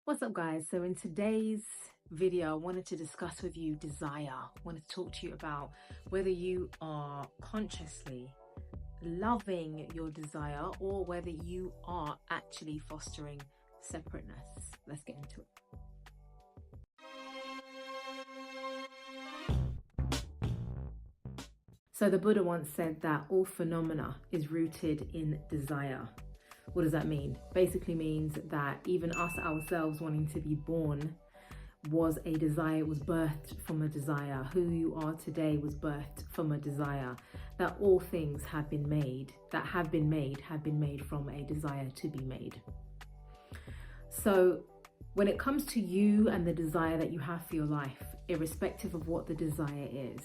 What's up, guys? So in today's video I wanted to discuss with you desire. I wanted to talk to you about whether you are consciously loving your desire or whether you are actually fostering separateness. Let's get into it. So the Buddha once said that all phenomena is rooted in desire. What does that mean? Basically means that even us ourselves wanting to be born was a desire, it was birthed from a desire. Who you are today was birthed from a desire. That all things have been made, that have been made from a desire to be made. So when it comes to you and the desire that you have for your life, irrespective of what the desire is,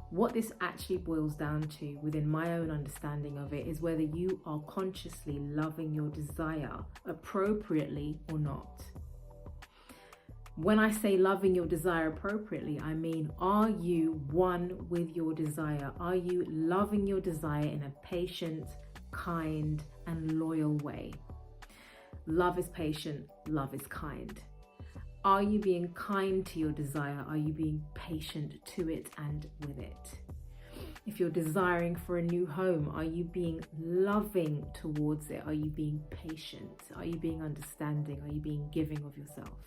what this actually boils down to, within my own understanding of it, is whether you are consciously loving your desire appropriately or not. When I say loving your desire appropriately, I mean, are you one with your desire? Are you loving your desire in a patient, kind, and loyal way? Love is patient, love is kind. Are you being kind to your desire? Are you being patient to it and with it? If you're desiring for a new home, are you being loving towards it? Are you being patient? Are you being understanding? Are you being giving of yourself?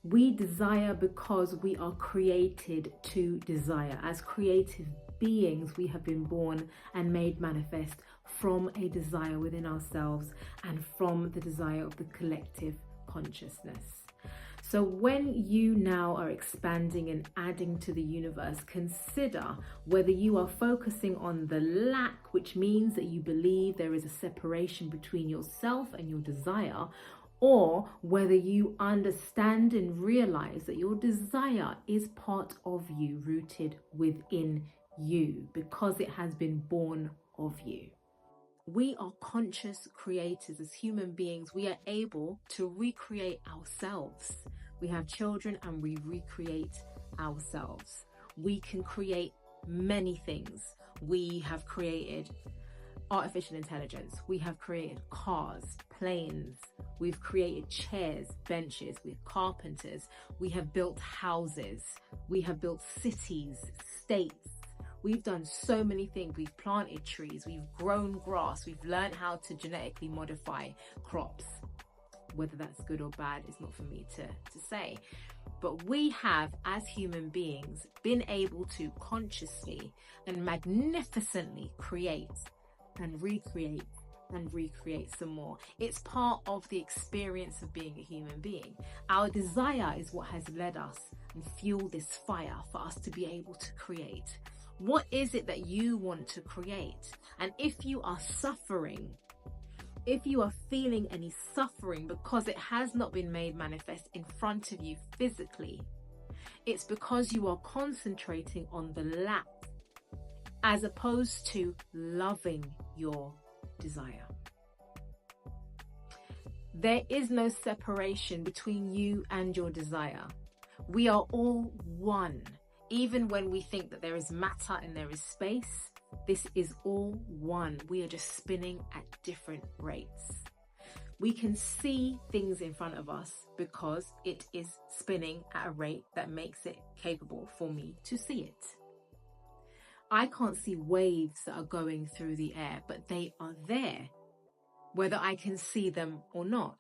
We desire because we are created to desire. As creative beings, we have been born and made manifest from a desire within ourselves and from the desire of the collective consciousness. So when you now are expanding and adding to the universe, consider whether you are focusing on the lack, which means that you believe there is a separation between yourself and your desire, or whether you understand and realize that your desire is part of you, rooted within you, because it has been born of you. We are conscious creators. As human beings, we are able to recreate ourselves. We have children and we recreate ourselves. We can create many things. We have created artificial intelligence. We have created cars, planes. We've created chairs, benches. We're carpenters. We have built houses. We have built cities, states. We've done so many things. We've planted trees, we've grown grass, we've learned how to genetically modify crops. Whether that's good or bad is not for me to say. But we have, as human beings, been able to consciously and magnificently create and recreate some more. It's part of the experience of being a human being. Our desire is what has led us and fueled this fire for us to be able to create. What is it that you want to create? And if you are suffering, if you are feeling any suffering because it has not been made manifest in front of you physically, it's because you are concentrating on the lack as opposed to loving your desire. There is no separation between you and your desire. We are all one. Even when we think that there is matter and there is space, this is all one. We are just spinning at different rates. We can see things in front of us because it is spinning at a rate that makes it capable for me to see it. I can't see waves that are going through the air, but they are there, whether I can see them or not.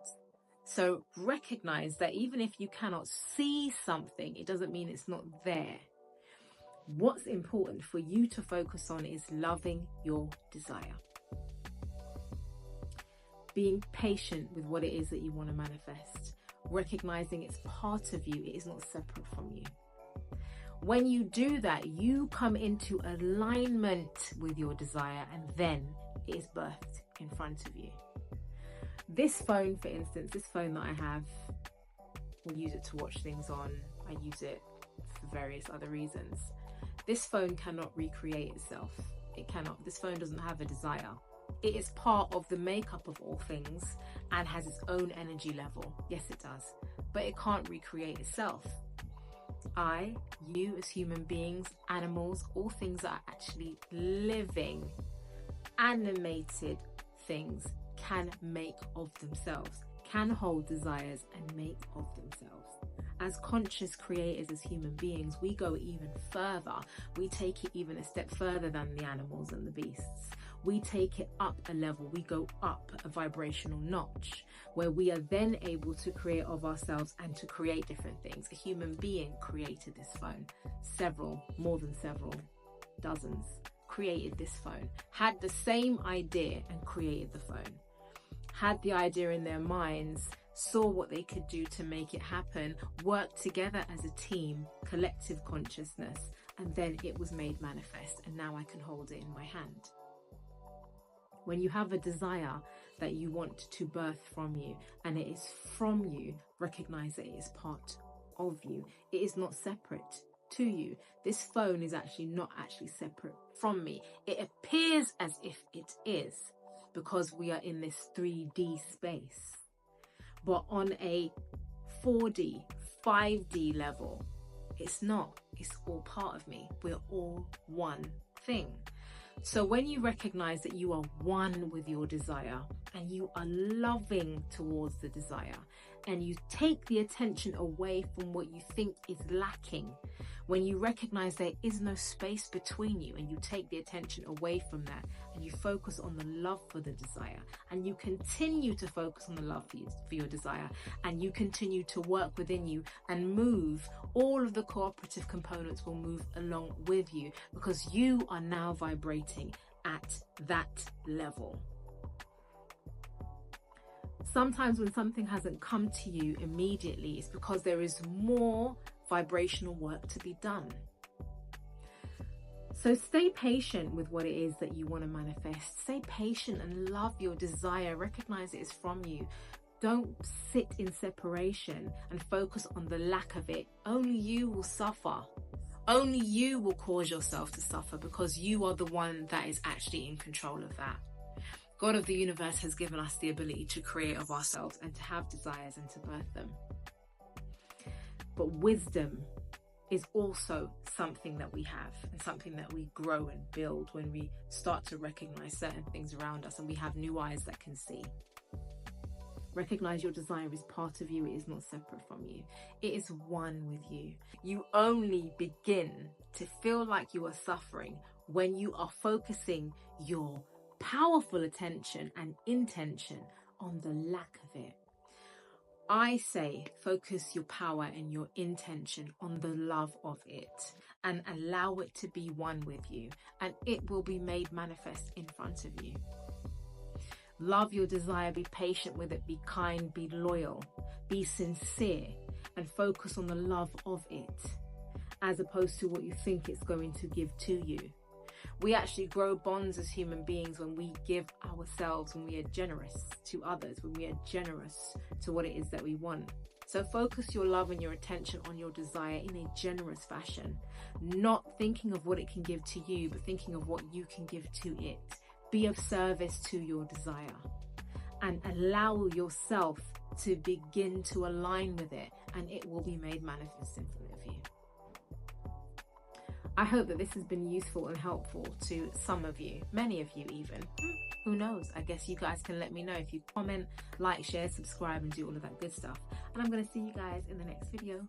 So recognize that even if you cannot see something, it doesn't mean it's not there. What's important for you to focus on is loving your desire. Being patient with what it is that you want to manifest. Recognizing it's part of you, it is not separate from you. When you do that, you come into alignment with your desire, and then it is birthed in front of you. This phone, for instance, this phone that I have, I use it to watch things on. I use it for various other reasons. This phone cannot recreate itself. It cannot. This phone doesn't have a desire. It is part of the makeup of all things and has its own energy level. Yes, it does. But it can't recreate itself. You as human beings, animals, all things that are actually living, animated things can make of themselves, can hold desires and make of themselves. As conscious creators, as human beings, we go even further. We take it even a step further than the animals and the beasts. We take it up a level. We go up a vibrational notch where we are then able to create of ourselves and to create different things. A human being created this phone. More than several, dozens, created this phone, had the same idea and created the phone, had the idea in their minds, saw what they could do to make it happen, worked together as a team, collective consciousness, and then it was made manifest, and now I can hold it in my hand. When you have a desire that you want to birth from you, and it is from you, recognize that it is part of you. It is not separate to you. This phone is actually not actually separate from me. It appears as if it is, because we are in this 3D space. But on a 4D, 5D level, it's not. It's all part of me. We're all one thing. So when you recognize that you are one with your desire and you are loving towards the desire, and you take the attention away from what you think is lacking, when you recognize there is no space between you and you take the attention away from that and you focus on the love for the desire, and you continue to focus on the love for your desire, and you continue to work within you and move, all of the cooperative components will move along with you, because you are now vibrating at that level. Sometimes when something hasn't come to you immediately, it's because there is more vibrational work to be done. So stay patient with what it is that you want to manifest. Stay patient and love your desire. Recognize it is from you. Don't sit in separation and focus on the lack of it. Only you will suffer. Only you will cause yourself to suffer, because you are the one that is actually in control of that. God of the universe has given us the ability to create of ourselves and to have desires and to birth them. But wisdom is also something that we have, and something that we grow and build when we start to recognize certain things around us and we have new eyes that can see. Recognize your desire is part of you. It is not separate from you. It is one with you. You only begin to feel like you are suffering when you are focusing your powerful attention and intention on the lack of it. I say focus your power and your intention on the love of it, and allow it to be one with you, and it will be made manifest in front of you. Love your desire, be patient with it, be kind, be loyal, be sincere, and focus on the love of it, as opposed to what you think it's going to give to you. We actually grow bonds as human beings when we give ourselves, when we are generous to others, when we are generous to what it is that we want. So focus your love and your attention on your desire in a generous fashion, not thinking of what it can give to you, but thinking of what you can give to it. Be of service to your desire and allow yourself to begin to align with it, and it will be made manifest in front of you. I hope that this has been useful and helpful to some of you, many of you even. Who knows? I guess you guys can let me know if you comment, like, share, subscribe, and do all of that good stuff. And I'm going to see you guys in the next video.